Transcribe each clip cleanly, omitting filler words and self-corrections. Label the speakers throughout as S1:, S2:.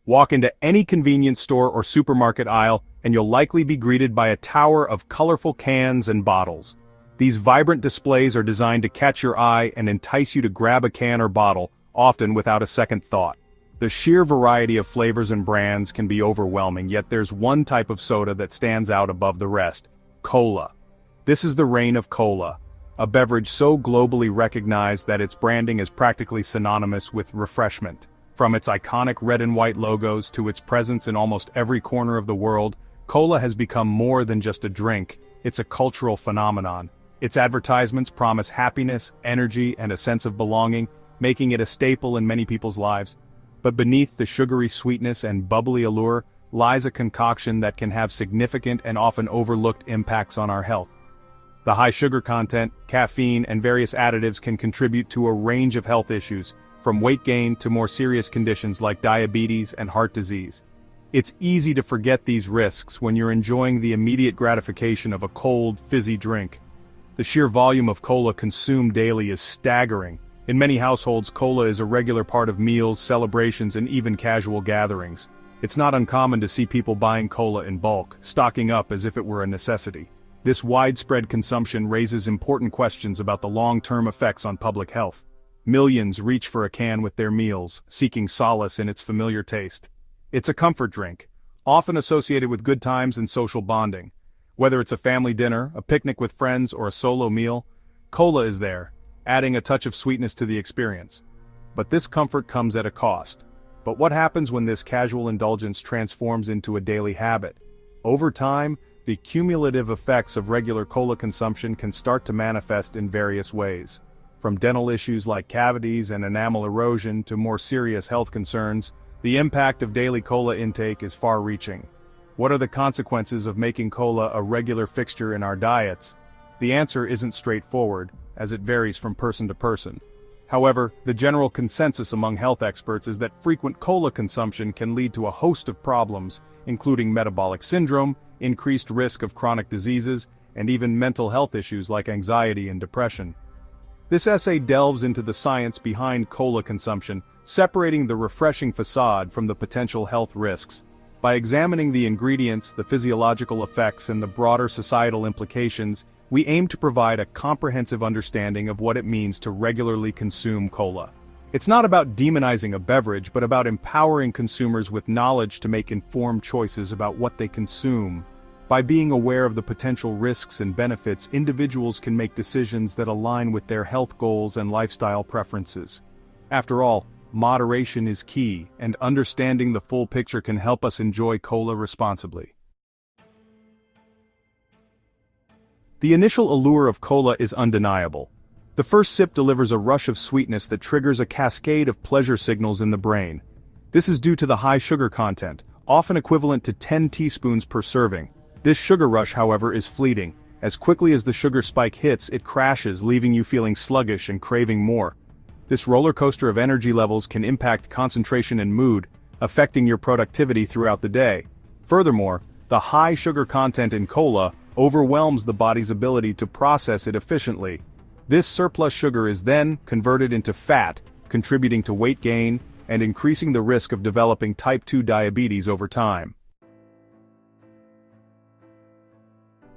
S1: Walk into any convenience store or supermarket aisle, and you'll likely be greeted by a tower of colorful cans and bottles. These vibrant displays are designed to catch your eye and entice you to grab a can or bottle, often without a second thought. The sheer variety of flavors and brands can be overwhelming, yet there's one type of soda that stands out above the rest: cola. This is the reign of cola, a beverage so globally recognized that its branding is practically synonymous with refreshment. From its iconic red and white logos to its presence in almost every corner of the world, cola has become more than just a drink, it's a cultural phenomenon. Its advertisements promise happiness, energy, and a sense of belonging, making it a staple in many people's lives. But beneath the sugary sweetness and bubbly allure lies a concoction that can have significant and often overlooked impacts on our health. The high sugar content, caffeine, and various additives can contribute to a range of health issues, from weight gain to more serious conditions like diabetes and heart disease. It's easy to forget these risks when you're enjoying the immediate gratification of a cold, fizzy drink. The sheer volume of cola consumed daily is staggering. In many households, cola is a regular part of meals, celebrations, and even casual gatherings. It's not uncommon to see people buying cola in bulk, stocking up as if it were a necessity. This widespread consumption raises important questions about the long-term effects on public health. Millions reach for a can with their meals, seeking solace in its familiar taste. It's a comfort drink, often associated with good times and social bonding. Whether it's a family dinner, a picnic with friends, or a solo meal, cola is there, adding a touch of sweetness to the experience. But this comfort comes at a cost. But what happens when this casual indulgence transforms into a daily habit? Over time, the cumulative effects of regular cola consumption can start to manifest in various ways. From dental issues like cavities and enamel erosion to more serious health concerns, the impact of daily cola intake is far-reaching. What are the consequences of making cola a regular fixture in our diets? The answer isn't straightforward, as it varies from person to person. However, the general consensus among health experts is that frequent cola consumption can lead to a host of problems, including metabolic syndrome, increased risk of chronic diseases, and even mental health issues like anxiety and depression. This essay delves into the science behind cola consumption, separating the refreshing facade from the potential health risks. By examining the ingredients, the physiological effects, and the broader societal implications, we aim to provide a comprehensive understanding of what it means to regularly consume cola. It's not about demonizing a beverage, but about empowering consumers with knowledge to make informed choices about what they consume. By being aware of the potential risks and benefits, individuals can make decisions that align with their health goals and lifestyle preferences. After all, moderation is key, and understanding the full picture can help us enjoy cola responsibly. The initial allure of cola is undeniable. The first sip delivers a rush of sweetness that triggers a cascade of pleasure signals in the brain. This is due to the high sugar content, often equivalent to 10 teaspoons per serving. This sugar rush, however, is fleeting. As quickly as the sugar spike hits, it crashes, leaving you feeling sluggish and craving more. This roller coaster of energy levels can impact concentration and mood, affecting your productivity throughout the day. Furthermore, the high sugar content in cola overwhelms the body's ability to process it efficiently. This surplus sugar is then converted into fat, contributing to weight gain and increasing the risk of developing type 2 diabetes over time.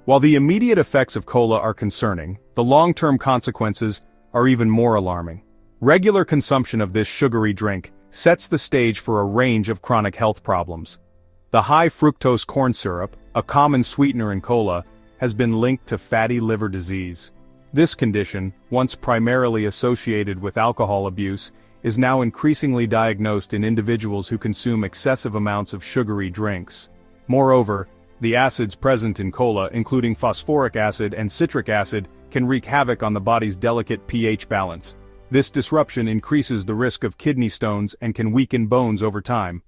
S1: While the immediate effects of cola are concerning, the long-term consequences are even more alarming. Regular consumption of this sugary drink sets the stage for a range of chronic health problems. The high fructose corn syrup, a common sweetener in cola, has been linked to fatty liver disease. This condition, once primarily associated with alcohol abuse, is now increasingly diagnosed in individuals who consume excessive amounts of sugary drinks. Moreover, the acids present in cola, including phosphoric acid and citric acid, can wreak havoc on the body's delicate pH balance. This disruption increases the risk of kidney stones and can weaken bones over time.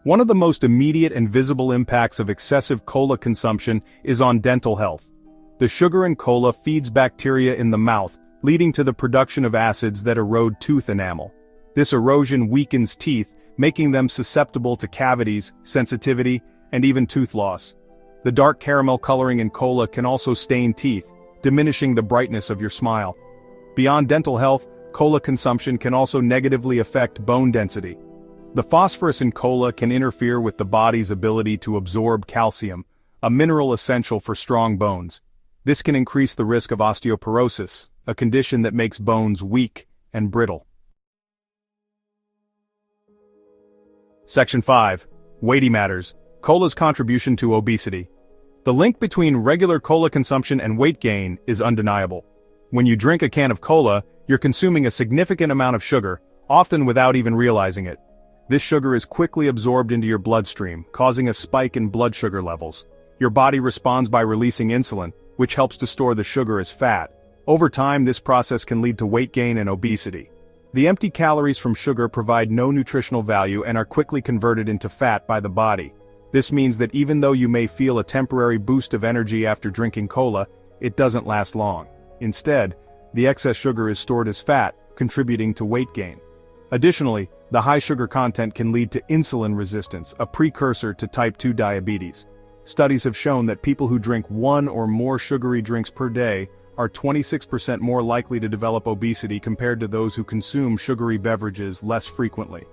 S1: One of the most immediate and visible impacts of excessive cola consumption is on dental health. The sugar in cola feeds bacteria in the mouth, leading to the production of acids that erode tooth enamel. This erosion weakens teeth, making them susceptible to cavities, sensitivity, and even tooth loss. The dark caramel coloring in cola can also stain teeth, diminishing the brightness of your smile. Beyond dental health, cola consumption can also negatively affect bone density. The phosphorus in cola can interfere with the body's ability to absorb calcium, a mineral essential for strong bones. This can increase the risk of osteoporosis, a condition that makes bones weak and brittle. Section 5. Weighty matters. Cola's contribution to obesity. The link between regular cola consumption and weight gain is undeniable. When you drink a can of cola, you're consuming a significant amount of sugar, often without even realizing it. This sugar is quickly absorbed into your bloodstream, causing a spike in blood sugar levels. Your body responds by releasing insulin, which helps to store the sugar as fat. Over time, this process can lead to weight gain and obesity. The empty calories from sugar provide no nutritional value and are quickly converted into fat by the body. This means that even though you may feel a temporary boost of energy after drinking cola, it doesn't last long. Instead, the excess sugar is stored as fat, contributing to weight gain. Additionally, the high sugar content can lead to insulin resistance, a precursor to type 2 diabetes. Studies have shown that people who drink one or more sugary drinks per day are 26% more likely to develop obesity compared to those who consume sugary beverages less frequently.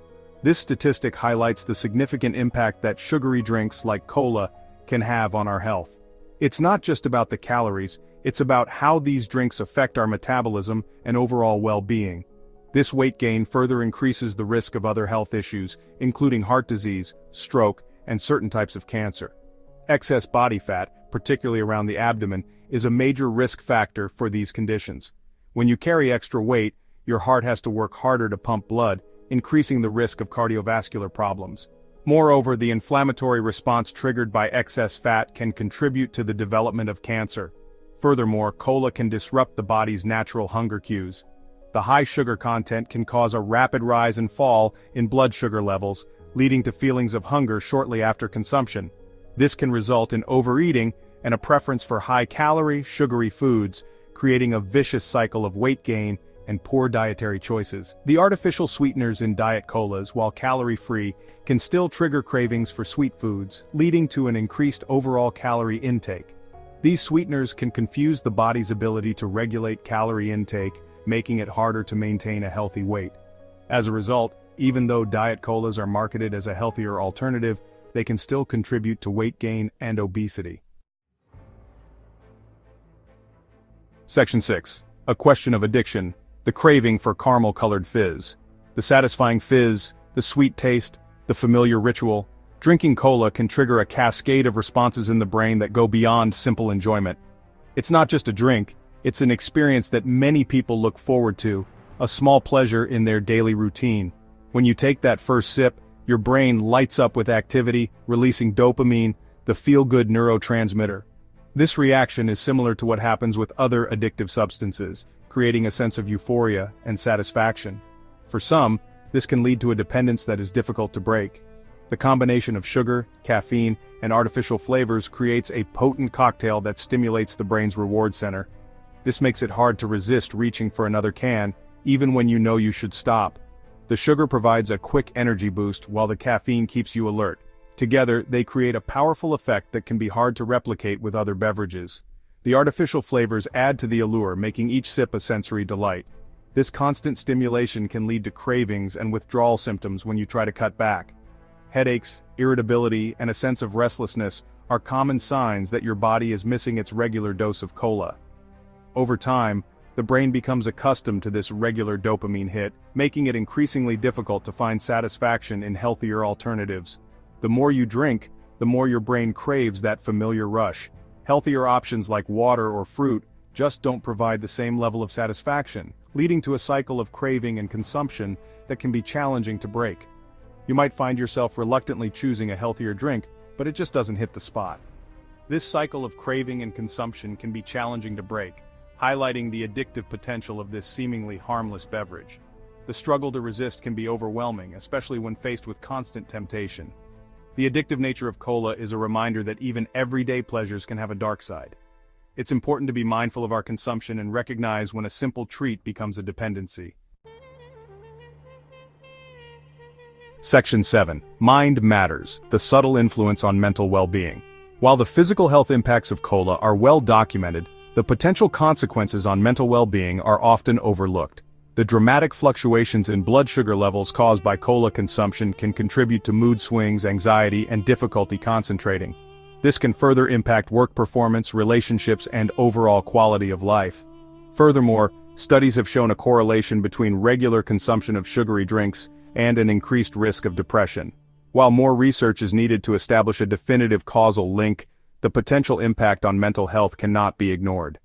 S1: This statistic highlights the significant impact that sugary drinks like cola can have on our health. It's not just about the calories, it's about how these drinks affect our metabolism and overall well-being. This weight gain further increases the risk of other health issues, including heart disease, stroke, and certain types of cancer. Excess body fat, particularly around the abdomen, is a major risk factor for these conditions. When you carry extra weight, your heart has to work harder to pump blood, increasing the risk of cardiovascular problems. Moreover, the inflammatory response triggered by excess fat can contribute to the development of cancer. Furthermore, cola can disrupt the body's natural hunger cues. The high sugar content can cause a rapid rise and fall in blood sugar levels, leading to feelings of hunger shortly after consumption. This can result in overeating and a preference for high-calorie, sugary foods, creating a vicious cycle of weight gain and poor dietary choices. The artificial sweeteners in diet colas, while calorie-free, can still trigger cravings for sweet foods, leading to an increased overall calorie intake. These sweeteners can confuse the body's ability to regulate calorie intake, making it harder to maintain a healthy weight. As a result, even though diet colas are marketed as a healthier alternative, they can still contribute to weight gain and obesity. Section 6. A question of addiction. The craving for caramel-colored fizz. The satisfying fizz, the sweet taste, the familiar ritual. Drinking cola can trigger a cascade of responses in the brain that go beyond simple enjoyment. It's not just a drink, it's an experience that many people look forward to, a small pleasure in their daily routine. When you take that first sip, your brain lights up with activity, releasing dopamine, the feel-good neurotransmitter. This reaction is similar to what happens with other addictive substances, creating a sense of euphoria and satisfaction. For some, this can lead to a dependence that is difficult to break. The combination of sugar, caffeine, and artificial flavors creates a potent cocktail that stimulates the brain's reward center. This makes it hard to resist reaching for another can, even when you know you should stop. The sugar provides a quick energy boost while the caffeine keeps you alert. Together, they create a powerful effect that can be hard to replicate with other beverages. The artificial flavors add to the allure, making each sip a sensory delight. This constant stimulation can lead to cravings and withdrawal symptoms when you try to cut back. Headaches, irritability, and a sense of restlessness are common signs that your body is missing its regular dose of cola. Over time, the brain becomes accustomed to this regular dopamine hit, making it increasingly difficult to find satisfaction in healthier alternatives. The more you drink, the more your brain craves that familiar rush. Healthier options like water or fruit just don't provide the same level of satisfaction, leading to a cycle of craving and consumption that can be challenging to break. You might find yourself reluctantly choosing a healthier drink, but it just doesn't hit the spot. This cycle of craving and consumption can be challenging to break, highlighting the addictive potential of this seemingly harmless beverage. The struggle to resist can be overwhelming, especially when faced with constant temptation. The addictive nature of cola is a reminder that even everyday pleasures can have a dark side. It's important to be mindful of our consumption and recognize when a simple treat becomes a dependency. Section 7. Mind matters, the subtle influence on mental well-being. While the physical health impacts of cola are well documented, the potential consequences on mental well-being are often overlooked. The dramatic fluctuations in blood sugar levels caused by cola consumption can contribute to mood swings, anxiety, and difficulty concentrating. This can further impact work performance, relationships, and overall quality of life. Furthermore, studies have shown a correlation between regular consumption of sugary drinks and an increased risk of depression. While more research is needed to establish a definitive causal link, the potential impact on mental health cannot be ignored.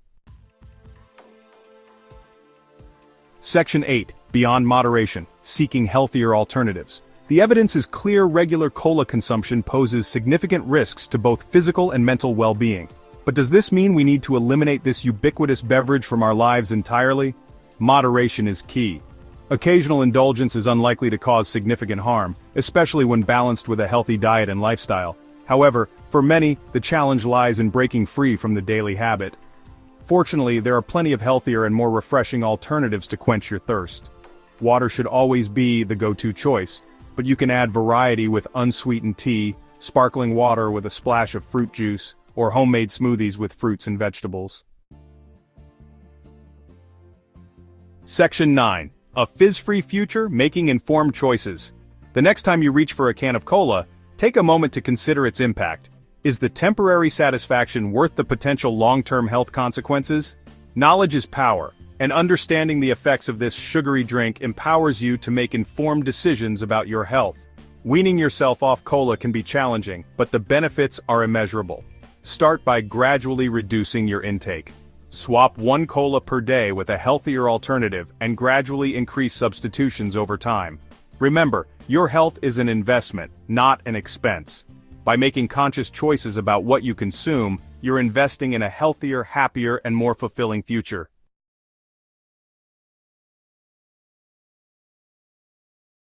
S1: Section 8. Beyond moderation, seeking healthier alternatives. The evidence is clear regular cola consumption poses significant risks to both physical and mental well-being. But does this mean we need to eliminate this ubiquitous beverage from our lives entirely? Moderation is key. Occasional indulgence is unlikely to cause significant harm, especially when balanced with a healthy diet and lifestyle. However, for many, the challenge lies in breaking free from the daily habit. Fortunately, there are plenty of healthier and more refreshing alternatives to quench your thirst. Water should always be the go-to choice, but you can add variety with unsweetened tea, sparkling water with a splash of fruit juice, or homemade smoothies with fruits and vegetables. Section 9. A fizz-free future, making informed choices. The next time you reach for a can of cola, take a moment to consider its impact. Is the temporary satisfaction worth the potential long-term health consequences? Knowledge is power, and understanding the effects of this sugary drink empowers you to make informed decisions about your health. Weaning yourself off cola can be challenging, but the benefits are immeasurable. Start by gradually reducing your intake. Swap one cola per day with a healthier alternative and gradually increase substitutions over time. Remember, your health is an investment, not an expense. By making conscious choices about what you consume, you're investing in a healthier, happier, and more fulfilling future.